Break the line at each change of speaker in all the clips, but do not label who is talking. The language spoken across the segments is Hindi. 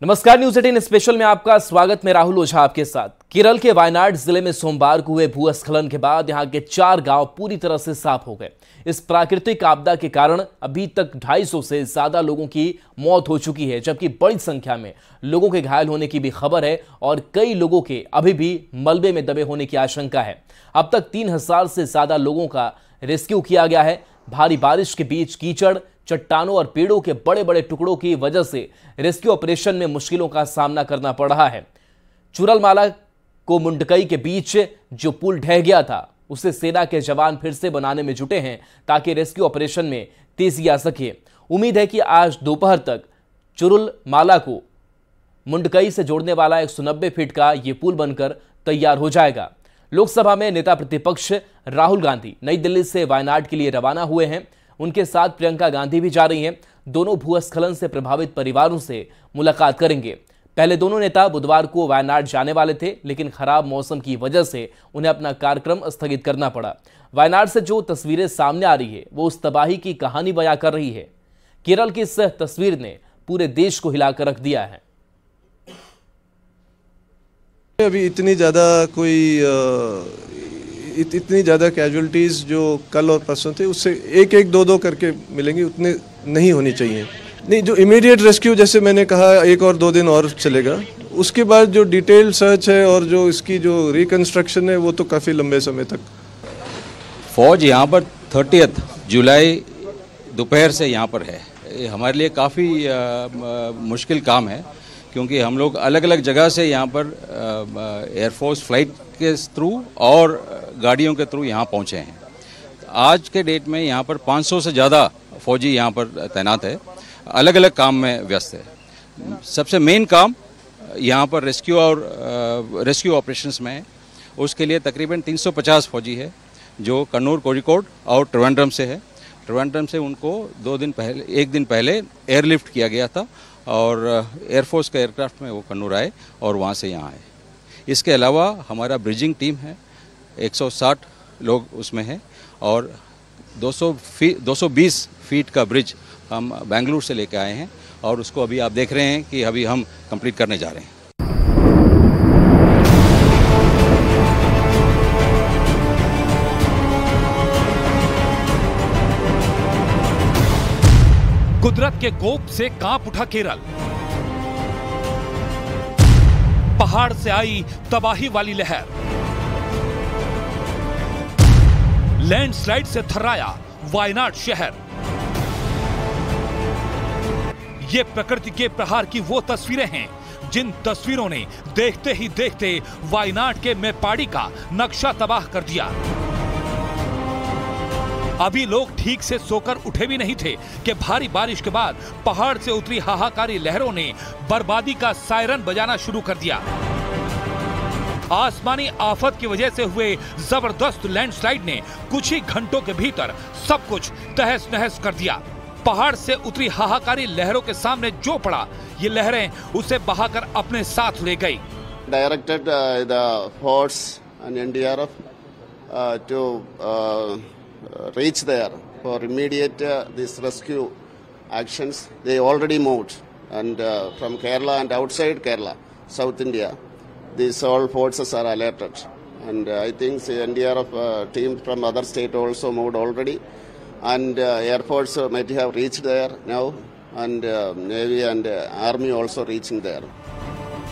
नमस्कार, न्यूज 18 स्पेशल में आपका स्वागत। मैं राहुल ओझा आपके साथ। केरल के वायनाड जिले में सोमवार को हुए भूस्खलन के बाद यहां के 4 गांव पूरी तरह से साफ हो गए। इस प्राकृतिक आपदा के कारण अभी तक 250 से ज्यादा लोगों की मौत हो चुकी है, जबकि बड़ी संख्या में लोगों के घायल होने की भी खबर है और कई लोगों के अभी भी मलबे में दबे होने की आशंका है। अब तक 3000 से ज्यादा लोगों का रेस्क्यू किया गया है। भारी बारिश के बीच कीचड़, चट्टानों और पेड़ों के बड़े बड़े टुकड़ों की वजह से रेस्क्यू ऑपरेशन में मुश्किलों का सामना करना पड़ रहा है। चुरलमाला को मुंडकई के बीच जो पुल ढह गया था, उसे सेना के जवान फिर से बनाने में जुटे हैं ताकि रेस्क्यू ऑपरेशन में तेजी आ सके। उम्मीद है कि आज दोपहर तक चुरलमाला को मुंडकई से जोड़ने वाला 190 फीट का यह पुल बनकर तैयार हो जाएगा। लोकसभा में नेता प्रतिपक्ष राहुल गांधी नई दिल्ली से वायनाड के लिए रवाना हुए हैं। उनके साथ प्रियंका गांधी भी जा रही हैं। दोनों भूस्खलन से प्रभावित परिवारों से मुलाकात करेंगे। पहले दोनों नेता बुधवार को वायनाड जाने वाले थे, लेकिन खराब मौसम की वजह से उन्हें अपना कार्यक्रम स्थगित करना पड़ा। वायनाड से जो तस्वीरें सामने आ रही है वो उस तबाही की कहानी बयां कर रही है। केरल की इस तस्वीर ने पूरे देश को हिलाकर रख दिया है।
अभी इतनी ज़्यादा कैजुअलिटीज़ जो कल और परसों थे, उससे एक एक दो करके मिलेंगी, उतने नहीं होनी चाहिए। नहीं, जो इमीडिएट रेस्क्यू जैसे मैंने कहा 1 और 2 दिन और चलेगा। उसके बाद जो डिटेल सर्च है और जो इसकी जो रिकन्स्ट्रक्शन है वो तो काफ़ी लंबे समय तक।
फौज यहाँ पर 30 जुलाई दोपहर से यहाँ पर है। ये हमारे लिए काफ़ी मुश्किल काम है, क्योंकि हम लोग अलग अलग जगह से यहाँ पर एयरफोर्स फ्लाइट के थ्रू और गाड़ियों के थ्रू यहाँ पहुँचे हैं। आज के डेट में यहाँ पर 500 से ज़्यादा फौजी यहाँ पर तैनात है, अलग अलग काम में व्यस्त है। सबसे मेन काम यहाँ पर रेस्क्यू ऑपरेशंस में है। उसके लिए तकरीबन 350 फौजी है, जो कन्नूर, कोझिकोड और त्रिवेंद्रम से है। त्रिवेंद्रम से उनको 1 दिन पहले एयरलिफ्ट किया गया था और एयरफोर्स के एयरक्राफ्ट में वो कन्नूर आए और वहाँ से यहाँ आए। इसके अलावा हमारा ब्रिजिंग टीम है, 160 लोग उसमें हैं और 220 फीट का ब्रिज हम बेंगलुरु से लेकर आए हैं और उसको अभी आप देख रहे हैं कि अभी हम कंप्लीट करने जा रहे हैं।
कुदरत के कोप से कांप उठा केरल। पहाड़ से आई तबाही वाली लहर, लैंडस्लाइड से थर्राया वायनाड शहर। ये प्रकृति के प्रहार की वो तस्वीरें हैं जिन तस्वीरों ने देखते ही देखते वायनाड के मेप्पाडी का नक्शा तबाह कर दिया। अभी लोग ठीक से सोकर उठे भी नहीं थे कि भारी बारिश के बाद पहाड़ से उतरी हाहाकारी लहरों ने बर्बादी का सायरन बजाना शुरू कर दिया। आसमानी आफत की वजह से हुए जबरदस्त लैंडस्लाइड ने कुछ ही घंटों के भीतर सब कुछ तहस नहस कर दिया। पहाड़ से उतरी हाहाकारी लहरों के सामने जो पड़ा, ये लहरें उसे बहाकर अपने साथ ले गई।
Directed the force and NDRF to reach there for immediate this rescue actions. They already moved, and from Kerala and outside Kerala, South India, these all forces are alerted, and I think the NDRF team from other state also moved already, and Air Force might have reached there now, and Navy and Army also reaching there.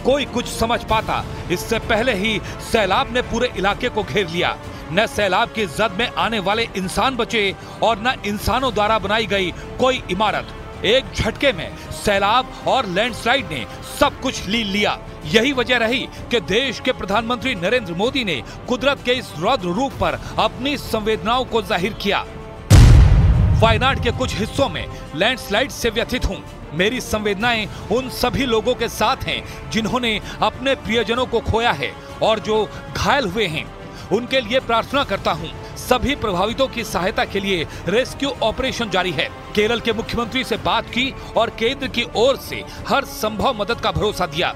कोई कुछ समझ पाता, इससे पहले ही सैलाब ने पूरे इलाके को घेर लिया। न सैलाब की जद में आने वाले इंसान बचे और न इंसानों द्वारा बनाई गई कोई इमारत। एक झटके में सैलाब और लैंडस्लाइड ने सब कुछ लील लिया। यही वजह रही कि देश के प्रधानमंत्री नरेंद्र मोदी ने कुदरत के इस रौद्र रूप पर अपनी संवेदनाओं को जाहिर किया। वायनाड के कुछ हिस्सों में लैंडस्लाइड से व्यथित हूँ। मेरी संवेदनाएं उन सभी लोगों के साथ हैं जिन्होंने अपने प्रियजनों को खोया है और जो घायल हुए हैं। उनके लिए प्रार्थना करता हूं। सभी प्रभावितों की सहायता के लिए रेस्क्यू ऑपरेशन जारी है। केरल के मुख्यमंत्री से बात की और केंद्र की ओर से हर संभव मदद का भरोसा दिया।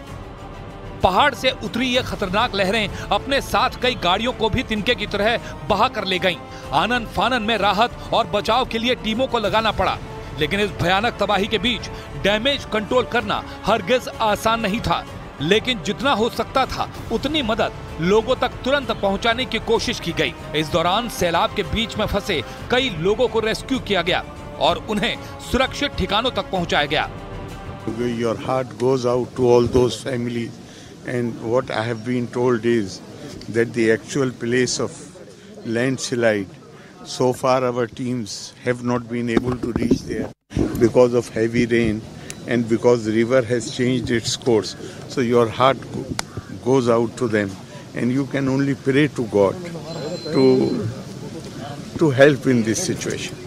पहाड़ से उतरी ये खतरनाक लहरें अपने साथ कई गाड़ियों को भी तिनके की तरह बहा कर ले गईं। आनन फानन में राहत और बचाव के लिए टीमों को लगाना पड़ा। लेकिन इस भयानक तबाही के बीच डैमेज कंट्रोल करना हरगिज आसान नहीं था। लेकिन जितना हो सकता था उतनी मदद लोगों तक तुरंत पहुंचाने की कोशिश की गई। इस दौरान सैलाब के बीच में फंसे कई लोगों को रेस्क्यू किया गया और उन्हें सुरक्षित ठिकानों तक पहुंचाया गया।
Your heart goes out to all those families, and what I have been told is that the actual place of landslide, so far our teams have not been able to reach there because of heavy rain and because the river has changed its course. So your heart goes out to them, and you can only pray to God to help in this situation.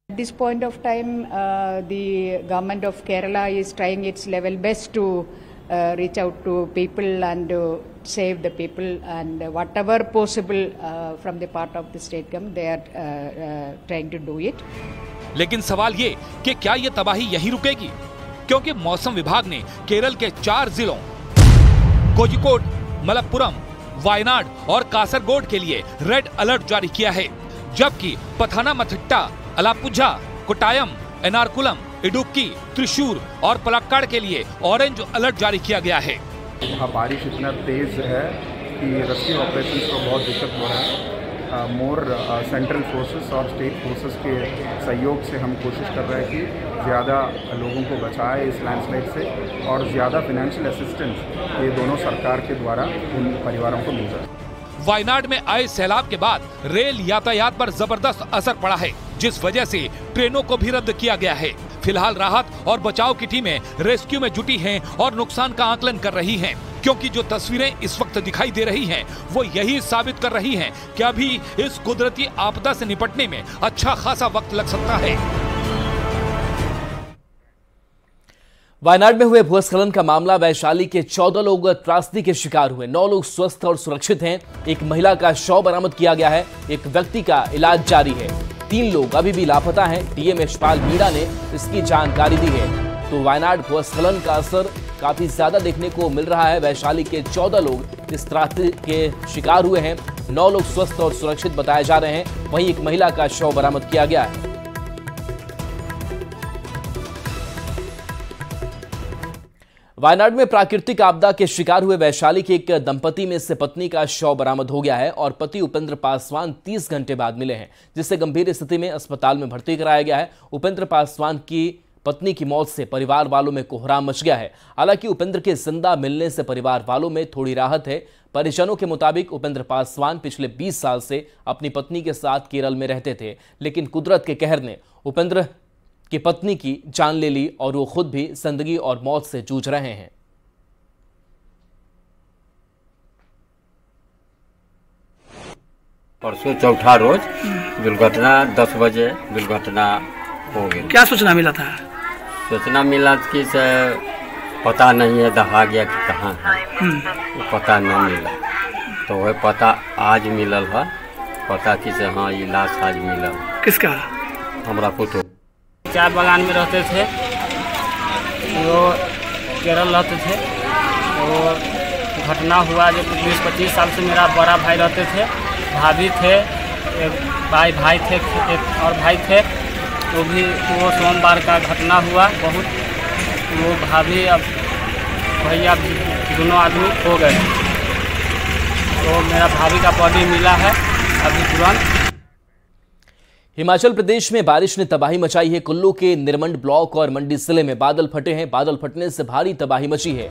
At this point of time, the government of Kerala is trying its level best to reach out to people and save the people, and whatever possible from the part of the state government, they are trying to do it.
लेकिन सवाल ये कि क्या ये तबाही यहीं रुकेगी? क्योंकि मौसम विभाग ने केरल के 4 जिलों कोझिकोड, मलप्पुरम, वायनाड और कासरगोड के लिए रेड अलर्ट जारी किया है, जबकि पथानामथिट्टा, अलापुझा, कोट्टायम, एर्नाकुलम, इडुक्की, त्रिशूर और पलक्कड़ के लिए ऑरेंज अलर्ट जारी किया गया है।
यहाँ बारिश इतना तेज है कि रेस्क्यू ऑपरेशंस को बहुत दिक्कत हो रहा है। मोर सेंट्रल फोर्सेस और स्टेट फोर्सेस के सहयोग से हम कोशिश कर रहे हैं कि ज़्यादा लोगों को बचाए इस लैंडस्लाइड से, और ज़्यादा फाइनेंशियल असिस्टेंस ये दोनों सरकार के द्वारा उन परिवारों को मिल जाए।
वायनाड में आए सैलाब के बाद रेल यातायात पर जबरदस्त असर पड़ा है, जिस वजह से ट्रेनों को भी रद्द किया गया है। फिलहाल राहत और बचाव की टीमें रेस्क्यू में जुटी हैं और नुकसान का आकलन कर रही हैं, क्योंकि जो तस्वीरें इस वक्त दिखाई दे रही हैं वो यही साबित कर रही हैं कि अभी इस कुदरती आपदा से निपटने में अच्छा खासा वक्त लग सकता है।
वायनाड में हुए भूस्खलन का मामला, वैशाली के 14 लोग त्रासदी के शिकार हुए, 9 लोग स्वस्थ और सुरक्षित हैं। एक महिला का शव बरामद किया गया है, एक व्यक्ति का इलाज जारी है, 3 लोग अभी भी लापता हैं। डीएम यशपाल मीणा ने इसकी जानकारी दी है। तो वायनाड भूस्खलन का असर काफी ज्यादा देखने को मिल रहा है। वैशाली के 14 लोग इस त्रासदी के शिकार हुए हैं, 9 लोग स्वस्थ और सुरक्षित बताए जा रहे हैं। वहीं एक महिला का शव बरामद किया गया है। वायनाड में प्राकृतिक आपदा के शिकार हुए वैशाली के एक दंपति में से पत्नी का शव बरामद हो गया है और पति उपेंद्र पासवान 30 घंटे बाद मिले हैं, जिसे गंभीर स्थिति में अस्पताल में भर्ती कराया गया है। उपेंद्र पासवान की पत्नी की मौत से परिवार वालों में कोहराम मच गया है। हालांकि उपेंद्र के जिंदा मिलने से परिवार वालों में थोड़ी राहत है। परिजनों के मुताबिक उपेंद्र पासवान पिछले 20 साल से अपनी पत्नी के साथ केरल में रहते थे, लेकिन कुदरत के कहर ने उपेंद्र की पत्नी की जान ले ली और वो खुद भी जिंदगी और मौत से जूझ रहे हैं।
परसों चौथा रोज दुर्घटना 10 बजे दुर्घटना हो गई।
क्या सूचना मिला था?
सूचना मिला कि पता नहीं है दहा गया कि कहाँ है, वो पता नहीं मिला। तो वह पता आज मिलल है, पता कि से हाँ ये लाश आज मिलल।
किसका?
हमारा पुत्र। चाय बागान में रहते थे, वो केरल रहते थे। तो घटना हुआ जो 20-25 साल से मेरा बड़ा भाई रहते थे, भाभी थे, एक भाई थे, एक और भाई थे। वो भी वो सोमवार का घटना हुआ। बहुत वो भाभी अब भैया दोनों आदमी हो गए। तो मेरा भाभी का बॉडी मिला है अभी तुरंत।
हिमाचल प्रदेश में बारिश ने तबाही मचाई है। कुल्लू के निरमंड ब्लॉक और मंडी जिले में बादल फटे हैं। बादल फटने से भारी तबाही मची है।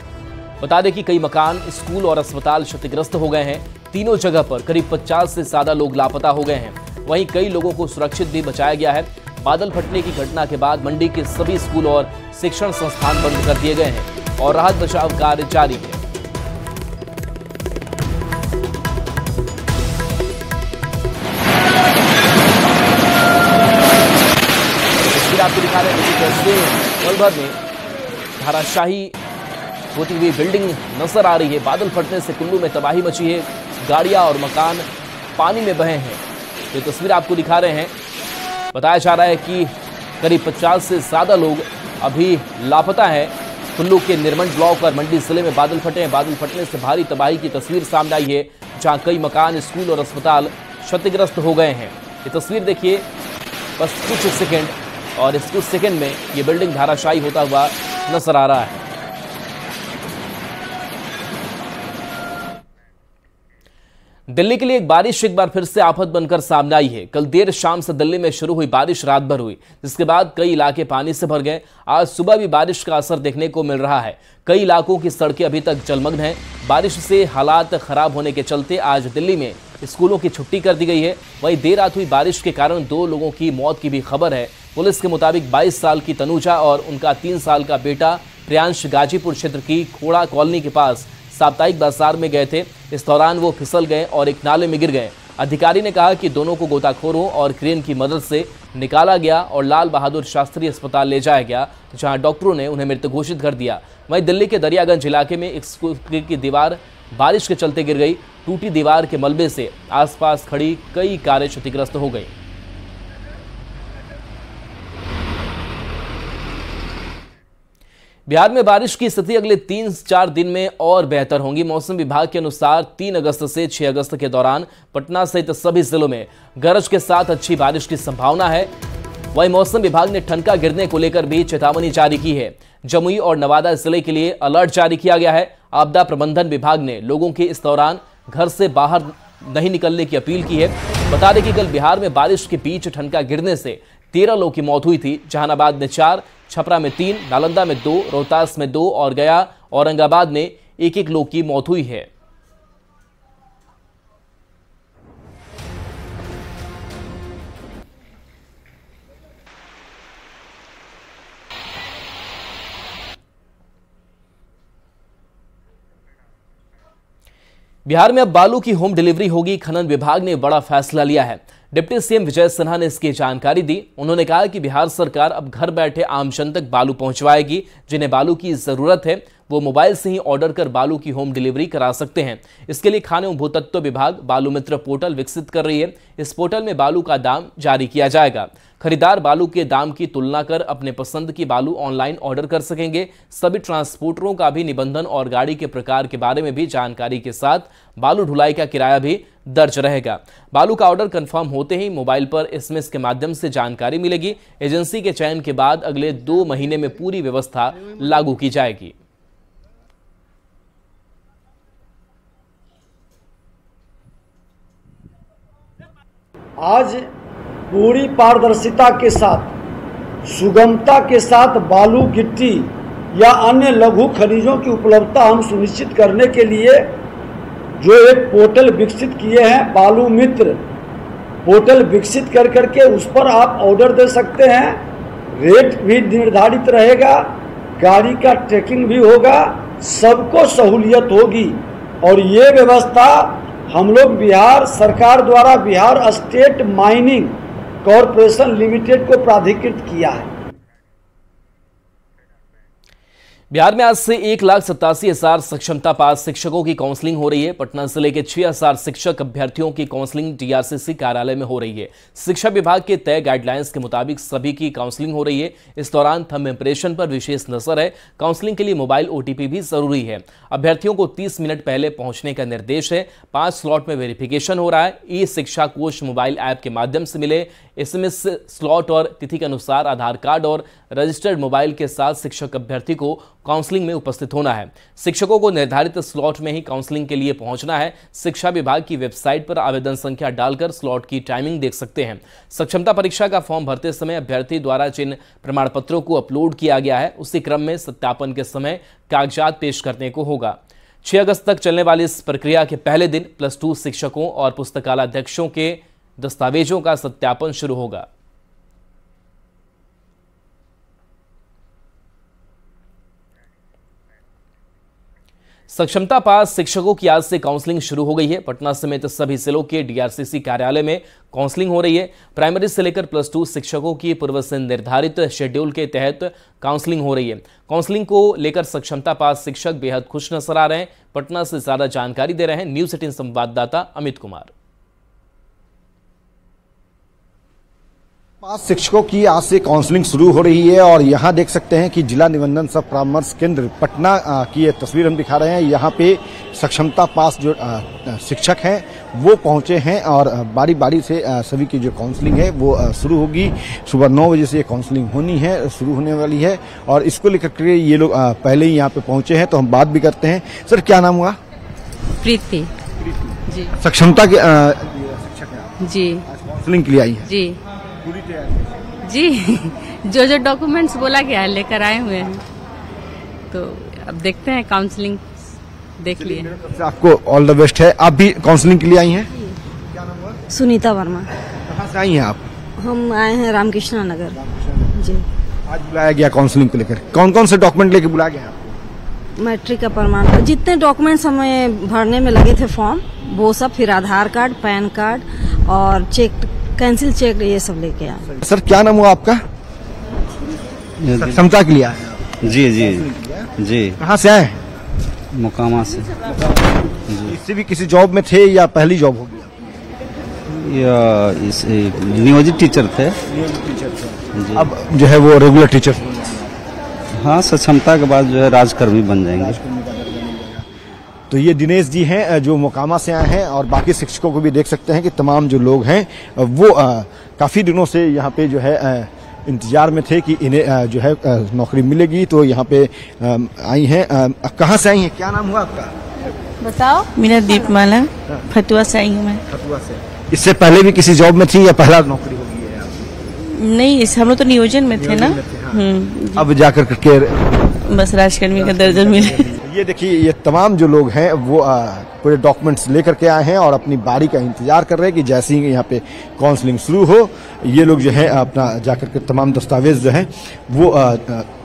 बता दें कि कई मकान, स्कूल और अस्पताल क्षतिग्रस्त हो गए हैं। तीनों जगह पर करीब 50 से ज्यादा लोग लापता हो गए हैं। वहीं कई लोगों को सुरक्षित भी बचाया गया है। बादल फटने की घटना के बाद मंडी के सभी स्कूल और शिक्षण संस्थान बंद कर दिए गए हैं और राहत बचाव कार्य जारी है। आपको दिखा रहे हैं कैसे पल भर में धाराशाही होती हुई बिल्डिंग नजर आ रही है। बादल फटने से कुल्लू में तबाही मची है। गाड़ियां और मकान पानी में बहे हैं। ये तस्वीर आपको दिखा रहे हैं। बताया जा रहा है कि करीब 50 से ज्यादा लोग अभी लापता हैं। कुल्लू के निरमंड ब्लॉक और मंडी जिले में बादल फटे हैं। बादल फटने से भारी तबाही की तस्वीर सामने आई है, जहां कई मकान, स्कूल और अस्पताल क्षतिग्रस्त हो गए हैं। ये तस्वीर देखिए, बस कुछ सेकेंड और इस कुछ सेकंड में ये बिल्डिंग धराशायी होता हुआ नजर आ रहा है। दिल्ली के लिए एक बारिश एक बार फिर से आफत बनकर सामने आई है। कल देर शाम से दिल्ली में शुरू हुई बारिश रात भर हुई, जिसके बाद कई इलाके पानी से भर गए। आज सुबह भी बारिश का असर देखने को मिल रहा है। कई इलाकों की सड़कें अभी तक जलमग्न हैं। बारिश से हालात खराब होने के चलते आज दिल्ली में स्कूलों की छुट्टी कर दी गई है। वहीं देर रात हुई बारिश के कारण 2 लोगों की मौत की भी खबर है। पुलिस के मुताबिक 22 साल की तनुजा और उनका 3 साल का बेटा प्रियांश गाजीपुर क्षेत्र की खोड़ा कॉलोनी के पास साप्ताहिक बाजार में गए थे। इस दौरान वो फिसल गए और एक नाले में गिर गए। अधिकारी ने कहा कि दोनों को गोताखोरों और क्रेन की मदद से निकाला गया और लाल बहादुर शास्त्री अस्पताल ले जाया गया, जहां डॉक्टरों ने उन्हें मृत घोषित कर दिया। वहीं दिल्ली के दरियागंज इलाके में एक स्कूल की दीवार बारिश के चलते गिर गई। टूटी दीवार के मलबे से आसपास खड़ी कई कारें क्षतिग्रस्त हो गई। बिहार में बारिश की स्थिति अगले 3-4 दिन में और बेहतर होंगी। मौसम विभाग के अनुसार 3 अगस्त से 6 अगस्त के दौरान पटना सहित सभी जिलों में गरज के साथ अच्छी बारिश की संभावना है। वहीं मौसम विभाग ने ठनका गिरने को लेकर भी चेतावनी जारी की है। जमुई और नवादा जिले के लिए अलर्ट जारी किया गया है। आपदा प्रबंधन विभाग ने लोगों के इस दौरान घर से बाहर नहीं निकलने की अपील की है। बता दें कि कल बिहार में बारिश के बीच ठनका गिरने से 13 लोगों की मौत हुई थी। जहानाबाद में 4, छपरा में 3, नालंदा में 2, रोहतास में 2 और गया औरंगाबाद में 1-1 लोग की मौत हुई है। बिहार में अब बालू की होम डिलीवरी होगी। खनन विभाग ने बड़ा फैसला लिया है। डिप्टी सीएम विजय सिन्हा ने इसकी जानकारी दी। उन्होंने कहा कि बिहार सरकार अब घर बैठे आम जन तक बालू पहुंचवाएगी। जिन्हें बालू की जरूरत है वो मोबाइल से ही ऑर्डर कर बालू की होम डिलीवरी करा सकते हैं। इसके लिए खाने एवं भूतत्व विभाग बालू मित्र पोर्टल विकसित कर रही है। इस पोर्टल में बालू का दाम जारी किया जाएगा। खरीदार बालू के दाम की तुलना कर अपने पसंद की बालू ऑनलाइन ऑर्डर कर सकेंगे। सभी ट्रांसपोर्टरों का भी निबंधन और गाड़ी के प्रकार के बारे में भी जानकारी के साथ बालू ढुलाई का किराया भी दर्ज रहेगा। बालू का ऑर्डर कंफर्म होते ही मोबाइल पर एसएमएस के माध्यम से जानकारी मिलेगी। एजेंसी के चयन के बाद अगले 2 महीने में पूरी व्यवस्था लागू की जाएगी।
आज पूरी पारदर्शिता के साथ, सुगमता के साथ बालू, गिट्टी या अन्य लघु खनिजों की उपलब्धता हम सुनिश्चित करने के लिए जो एक पोर्टल विकसित किए हैं, बालू मित्र पोर्टल विकसित कर करके उस पर आप ऑर्डर दे सकते हैं। रेट भी निर्धारित रहेगा, गाड़ी का ट्रैकिंग भी होगा, सबको सहूलियत होगी। और ये व्यवस्था हम लोग बिहार सरकार द्वारा Bihar state mining corporation limited को प्राधिकृत किया है।
बिहार में आज से 1,87,000 सक्षमता पास शिक्षकों की काउंसलिंग हो रही है। पटना जिले के 6,000 शिक्षक अभ्यर्थियों की काउंसलिंग डीआरसीसी कार्यालय में हो रही है। शिक्षा विभाग के तय गाइडलाइंस के मुताबिक सभी की काउंसलिंग हो रही है। इस दौरान थंब इंप्रेशन पर विशेष नजर है। काउंसलिंग के लिए मोबाइल ओटीपी भी जरूरी है। अभ्यर्थियों को 30 मिनट पहले पहुंचने का निर्देश है। 5 स्लॉट में वेरिफिकेशन हो रहा है। ई शिक्षा कोश मोबाइल ऐप के माध्यम से मिले एसएमएस स्लॉट और तिथि के अनुसार आधार कार्ड और रजिस्टर्ड मोबाइल के साथ शिक्षक अभ्यर्थी को काउंसलिंग में उपस्थित होना है। शिक्षकों को निर्धारित स्लॉट में ही काउंसलिंग के लिए पहुंचना है। शिक्षा विभाग की वेबसाइट पर आवेदन संख्या डालकर स्लॉट की टाइमिंग देख सकते हैं। सक्षमता परीक्षा का फॉर्म भरते समय अभ्यर्थी द्वारा जिन प्रमाण पत्रों को अपलोड किया गया है उसी क्रम में सत्यापन के समय कागजात पेश करने को होगा। 6 अगस्त तक चलने वाली इस प्रक्रिया के पहले दिन +2 शिक्षकों और पुस्तकालयाध्यक्षों के दस्तावेजों का सत्यापन शुरू होगा। सक्षमता पास शिक्षकों की आज से काउंसलिंग शुरू हो गई है। पटना समेत सभी जिलों के डीआरसीसी कार्यालय में काउंसलिंग हो रही है। प्राइमरी से लेकर +2 शिक्षकों की पूर्व से निर्धारित शेड्यूल के तहत काउंसलिंग हो रही है। काउंसलिंग को लेकर सक्षमता पास शिक्षक बेहद खुश नजर आ रहे हैं। पटना से ज्यादा जानकारी दे रहे हैं न्यूज 18 संवाददाता अमित कुमार।
पास शिक्षकों की आज से काउंसलिंग शुरू हो रही है और यहाँ देख सकते हैं कि जिला निबंधन सह परामर्श केंद्र पटना की ये तस्वीर हम दिखा रहे हैं। यहाँ पे सक्षमता पास जो शिक्षक हैं वो पहुंचे हैं और बारी बारी से सभी की जो काउंसलिंग है वो शुरू होगी। सुबह 9 बजे से ये काउंसलिंग शुरू होने वाली है और इसको लेकर के ये लोग पहले ही यहाँ पे पहुंचे हैं, तो हम बात भी करते हैं। सर क्या नाम हुआ?
प्रीति जी।
सक्षमता के शिक्षक हैं
जी,
काउंसलिंग के लिए आई है
जी
पूरी तैयारी
जी। जो डॉक्यूमेंट्स बोला गया है लेकर आए हुए हैं, तो अब देखते हैं, काउंसलिंग देख लिए।
आपको ऑल द बेस्ट है। आप भी काउंसलिंग के लिए आई हैं? क्या नाम हुआ?
सुनीता वर्मा।
कहाँ से आई हैं आप?
हम आए हैं रामकृष्णा नगर जी।
आज बुलाया गया काउंसलिंग को लेकर, कौन कौन से डॉक्यूमेंट लेके बुलाया गया आपको?
मैट्रिक का प्रमाण पत्र, जितने डॉक्यूमेंट्स हमें भरने में लगे थे फॉर्म, वो सब, फिर आधार कार्ड, पैन कार्ड और चेक, कैंसिल चेक, ये सब लेके आए।
सर क्या नाम हुआ आपका? सक्षमता के लिए आए?
जी जी जी।
कहाँ से आए?
मोकामा से।
इससे भी किसी जॉब में थे या पहली जॉब होगी?
या इस नियोजित टीचर थे।
अब जो है वो रेगुलर टीचर?
हाँ, सक्षमता के बाद जो है राजकर्मी बन जाएंगे।
तो ये दिनेश जी हैं जो मोकामा से आए हैं और बाकी शिक्षकों को भी देख सकते हैं कि तमाम जो लोग हैं वो काफ़ी दिनों से यहाँ पे जो है इंतजार में थे कि इन्हें जो है नौकरी मिलेगी, तो यहाँ पे आई हैं। कहाँ से आई हैं? क्या नाम हुआ आपका?
बताओ। मेरा दीपमाला, फतुआ से आई हूँ मैं।
फतुआ से। इससे पहले भी किसी जॉब में थी या पहला नौकरी होगी है आपकी?
नहीं, हम लोग तो नियोजन में थे ना।
अब जाकर के
बस राजकर्मी का दर्जा मिले।
ये देखिए, ये तमाम जो लोग हैं वो पूरे डॉक्यूमेंट्स लेकर के आए हैं और अपनी बारी का इंतजार कर रहे हैं कि जैसे ही यहाँ पे काउंसलिंग शुरू हो, ये लोग जो है अपना जाकर के तमाम दस्तावेज जो है वो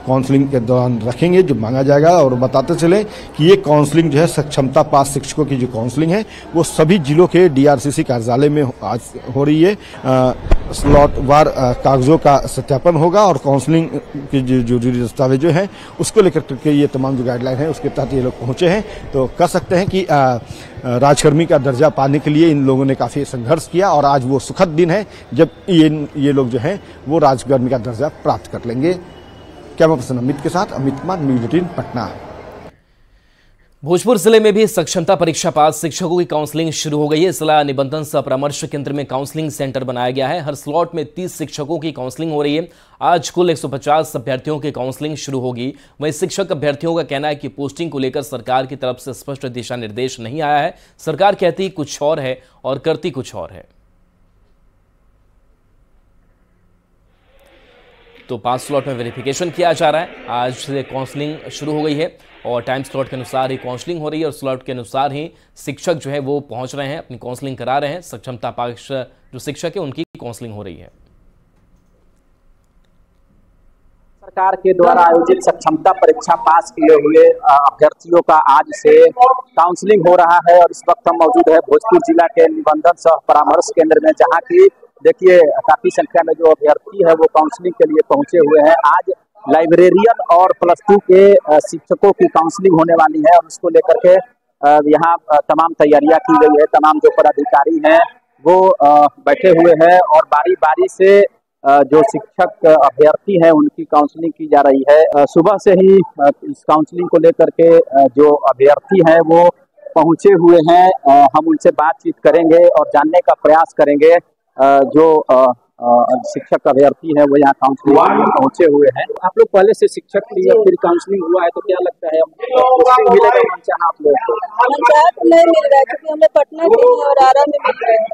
काउंसलिंग के दौरान रखेंगे, जो मांगा जाएगा। और बताते चले कि ये काउंसलिंग जो है सक्षमता पास शिक्षकों की जो काउंसलिंग है वो सभी जिलों के डीआरसीसी कार्यालय में आज हो रही है। स्लॉट वार कागजों का सत्यापन होगा और काउंसलिंग के जो दस्तावेज जो है उसको लेकर के ये तमाम जो गाइडलाइन है उसके तहत ये लोग पहुंचे हैं। तो कह सकते हैं कि राजकर्मी का दर्जा पाने के लिए इन लोगों ने काफ़ी संघर्ष किया और आज वो सुखद दिन है जब ये लोग जो हैं वो राजकर्मी का दर्जा प्राप्त कर लेंगे। कैमरा पर्सन अमित के साथ अमित कुमार, न्यूज़ 18 पटना।
भोजपुर जिले में भी सक्षमता परीक्षा पास शिक्षकों की काउंसलिंग शुरू हो गई है। जिला निबंधन सह परामर्श केंद्र में काउंसलिंग सेंटर बनाया गया है। हर स्लॉट में 30 शिक्षकों की काउंसलिंग हो रही है। आज कुल 150 अभ्यर्थियों की काउंसलिंग शुरू होगी। वहीं शिक्षक अभ्यर्थियों का कहना है कि पोस्टिंग को लेकर सरकार की तरफ से स्पष्ट दिशा निर्देश नहीं आया है। सरकार कहती कुछ और है और करती कुछ और है। तो 5 स्लॉट में वेरिफिकेशन किया जा रहा है। आज से काउंसलिंग शुरू हो गई है और टाइम स्लॉट के अनुसार ही काउंसलिंग हो रही है और स्लॉट के अनुसार ही शिक्षक जो है वो पहुंच रहे हैं, अपनी काउंसलिंग करा रहे हैं। सक्षमता पास जो शिक्षक है उनकी काउंसलिंग हो रही है।
सरकार के द्वारा आयोजित सक्षमता परीक्षा पास किए हुए अभ्यर्थियों का आज से काउंसलिंग हो रहा है और इस वक्त हम मौजूद है भोजपुर जिला के निबंधन सह परामर्श केंद्र में, जहाँ की देखिए काफी संख्या में जो अभ्यर्थी है वो काउंसलिंग के लिए पहुंचे हुए हैं। आज लाइब्रेरियन और +2 के शिक्षकों की काउंसलिंग होने वाली है और उसको लेकर के यहाँ तमाम तैयारियां की गई है। तमाम जो पदाधिकारी हैं वो बैठे हुए हैं और बारी बारी से जो शिक्षक अभ्यर्थी हैं उनकी काउंसलिंग की जा रही है। सुबह से ही इस काउंसलिंग को लेकर के जो अभ्यर्थी हैं वो पहुंचे हुए हैं। हम उनसे बातचीत करेंगे और जानने का प्रयास करेंगे जो शिक्षक अभ्यर्थी है वो यहाँ काउंसलिंग में पहुंचे हुए हैं। आप लोग पहले से शिक्षक थे या फिर काउंसलिंग हुआ है तो क्या लगता है मिलेगा मनचाहा आप लोग को?
मनचाहा तो नहीं मिल रहा है क्योंकि हम लोग पटना के हैं और आरा में मिल रहे हैं।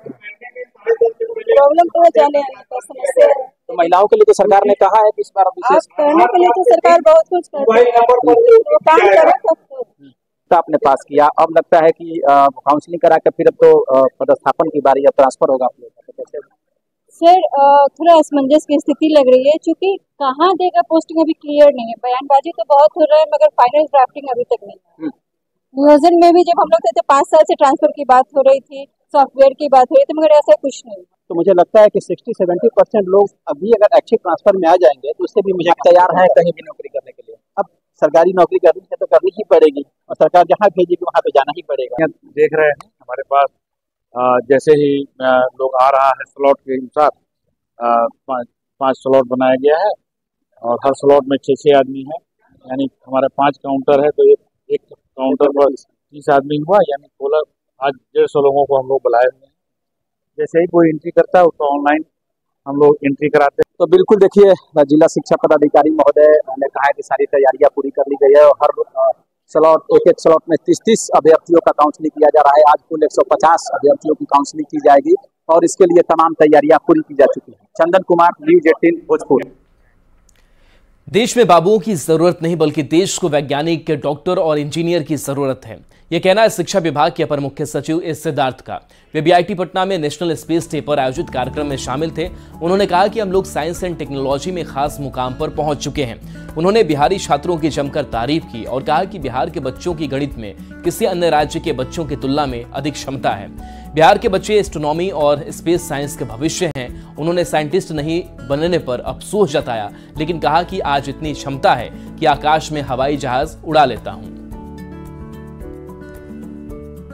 प्रॉब्लम तो जाने आने का समस्या है।
तो महिलाओं के लिए तो सरकार ने कहा है कि इस बार विशेष
करने के लिए तो सरकार बहुत कुछ काम कर रहा है।
आपने पास किया, अब लगता है कि काउंसलिंग करा के फिर अब तो पदस्थापन की बारी, अब ट्रांसफर होगा आप लोग का।
सर थोड़ा असमंजस की स्थिति लग रही है क्योंकि कहाँ देगा पोस्टिंग अभी क्लियर नहीं है। बयानबाजी तो बहुत हो रहा है मगर फाइनल ड्राफ्टिंग अभी तक नहीं है। नियोजन में भी जब हम लोग थे तो 5 साल से ट्रांसफर की बात हो रही थी, सॉफ्टवेयर की बात हो रही थी, मगर ऐसा कुछ नहीं।
तो मुझे लगता है कि 60-70% लोग अभी अगर एक्टिव ट्रांसफर में आ जाएंगे तो उससे भी मुझे तैयार है कहीं भी नौकरी करने के लिए। अब सरकारी नौकरी करनी है तो करनी ही पड़ेगी और सरकार जहाँ भेजेगी वहाँ पे जाना ही पड़ेगा।
देख रहे हैं हमारे पास जैसे ही लोग आ रहा है स्लॉट के अनुसार 5 स्लॉट बनाया गया है और हर स्लॉट में 6 आदमी है, यानी हमारे 5 काउंटर है तो एक काउंटर पर 30 आदमी हुआ, यानी टोटल आज 150 लोगों को हम लोग बुलाए हुए हैं। जैसे ही कोई एंट्री करता है उसको ऑनलाइन हम लोग एंट्री कराते हैं।
तो बिल्कुल देखिए, जिला शिक्षा पदाधिकारी महोदय ने कहा है कि सारी तैयारियां पूरी कर ली गई है और हर स्लॉट एक स्लॉट में 30 अभ्यर्थियों का काउंसलिंग किया जा रहा है। आज कुल 150 अभ्यर्थियों की काउंसलिंग की जाएगी और इसके लिए तमाम तैयारियां पूरी की जा चुकी हैं। चंदन कुमार, न्यूज 18 भोजपुर।
देश में बाबुओं की जरूरत नहीं बल्कि देश को वैज्ञानिक, डॉक्टर और इंजीनियर की जरूरत है, यह कहना है शिक्षा विभाग के अपर मुख्य सचिव एस सिद्धार्थ का। वे बीआईटी पटना में नेशनल स्पेस डे पर आयोजित कार्यक्रम में शामिल थे। उन्होंने कहा कि हम लोग साइंस एंड टेक्नोलॉजी में खास मुकाम पर पहुंच चुके हैं। उन्होंने बिहारी छात्रों की जमकर तारीफ की और कहा कि बिहार के बच्चों की गणित में किसी अन्य राज्य के बच्चों की तुलना में अधिक क्षमता है। बिहार के बच्चे एस्ट्रोनॉमी और स्पेस साइंस के भविष्य हैं। उन्होंने साइंटिस्ट नहीं बनने पर अफसोस जताया, लेकिन कहा कि आज इतनी क्षमता है कि आकाश में हवाई जहाज उड़ा लेता हूं।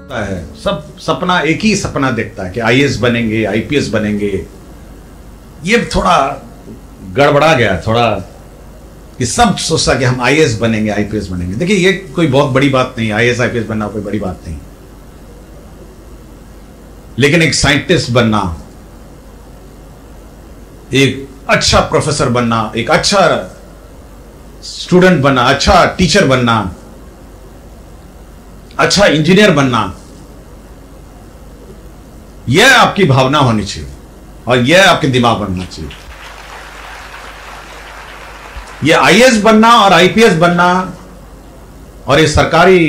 है सब सपना, एक ही सपना देखता है कि आईएएस बनेंगे, आईपीएस बनेंगे। ये थोड़ा गड़बड़ा गया, थोड़ा कि सब सोचता कि हम आईएएस बनेंगे, आईपीएस बनेंगे। देखिए ये कोई बहुत बड़ी बात नहीं, आईएएस आईपीएस बनना कोई बड़ी बात नहीं, लेकिन एक साइंटिस्ट बनना, एक अच्छा प्रोफेसर बनना, एक अच्छा स्टूडेंट बनना, अच्छा टीचर बनना, अच्छा इंजीनियर बनना, यह आपकी भावना होनी चाहिए और यह आपके दिमाग बनना चाहिए। यह आईएएस बनना और आईपीएस बनना और ये सरकारी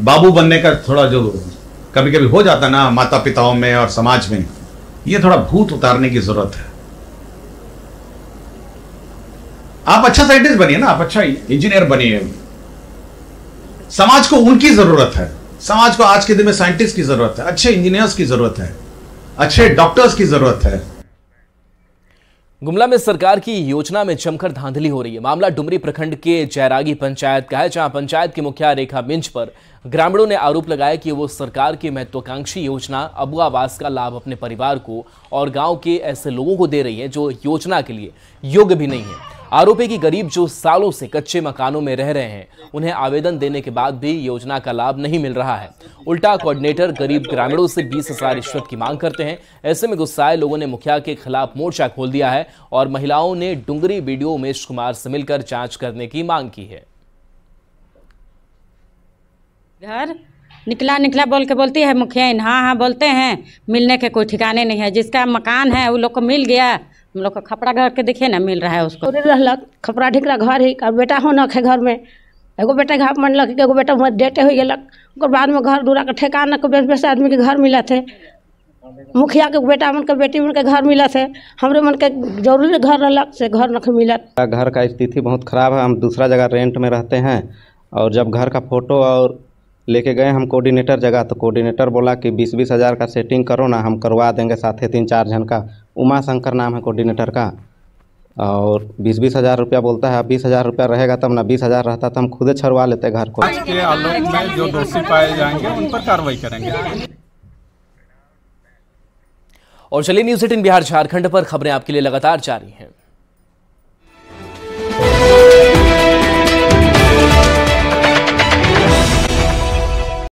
बाबू बनने का थोड़ा जो कभी कभी हो जाता ना माता पिताओं में और समाज में, यह थोड़ा भूत उतारने की जरूरत है। आप अच्छा साइंटिस्ट बनिए ना, आप अच्छा इंजीनियर बनिए। समाज को उनकी जरूरत है, समाज को आज के दिन में साइंटिस्ट की जरूरत है, अच्छे इंजीनियर्स की जरूरत है, अच्छे डॉक्टर्स की जरूरत है।
गुमला में सरकार की योजना में जमकर धांधली हो रही है। मामला डुमरी प्रखंड के जयरागी पंचायत का है, जहां पंचायत की मुखिया रेखा मिंज पर ग्रामीणों ने आरोप लगाया कि वो सरकार की महत्वाकांक्षी योजना अबू आवास का लाभ अपने परिवार को और गांव के ऐसे लोगों को दे रही है जो योजना के लिए योग्य भी नहीं है। आरोप है कि गरीब जो सालों से कच्चे मकानों में रह रहे हैं, उन्हें आवेदन देने के बाद भी योजना का लाभ नहीं मिल रहा है। उल्टा कोऑर्डिनेटर गरीब ग्रामीणों से 20,000 रिश्वत की मांग करते हैं। ऐसे में गुस्साए लोगों ने मुखिया के खिलाफ मोर्चा खोल दिया है और महिलाओं ने डुंगरी वीडियो उमेश कुमार से मिलकर जांच करने की मांग की है।
घर निकला बोल के बोलती है मुखिया, हाँ बोलते हैं, मिलने के कोई ठिकाने नहीं है। जिसका मकान है वो लोग को मिल गया, हम लोग का खपड़ा घर के देखिए ना मिल रहा है उसको।
रहलक खपड़ा ढिकरा घर ही का बेटा होना है घर में, एगो बेटा घर मनलक, एगो बेटा डेटे हो गलक, ओकर बाद में घर दूरा के ठेकाना के बेस आदमी के घर मिला थे। मुखिया के बेटा मन के बेटी मन के घर मिला थे, हमरे मन के जरूरी घर रहलक से घर नहीं मिला।
घर का स्थिति बहुत खराब है, हम दूसरा जगह रेंट में रहते हैं और जब घर का फोटो और लेके गए हम कोऑर्डिनेटर जगह, तो कोऑर्डिनेटर बोला कि 20-20 हज़ार का सेटिंग करो ना, हम करवा देंगे साथे 3-4 जन का। उमा शंकर नाम है कोऑर्डिनेटर का, और 20-20 हज़ार रुपया बोलता है। 20 हज़ार रुपया रहेगा तब ना, 20 हज़ार रहता तो हम खुद छड़वा लेते घर को।
आज के आलोक में जो दोषी पाए जाएंगे उन पर कार्रवाई करेंगे।
और चलिए न्यूज़ 18 बिहार झारखंड पर खबरें आपके लिए लगातार जारी हैं।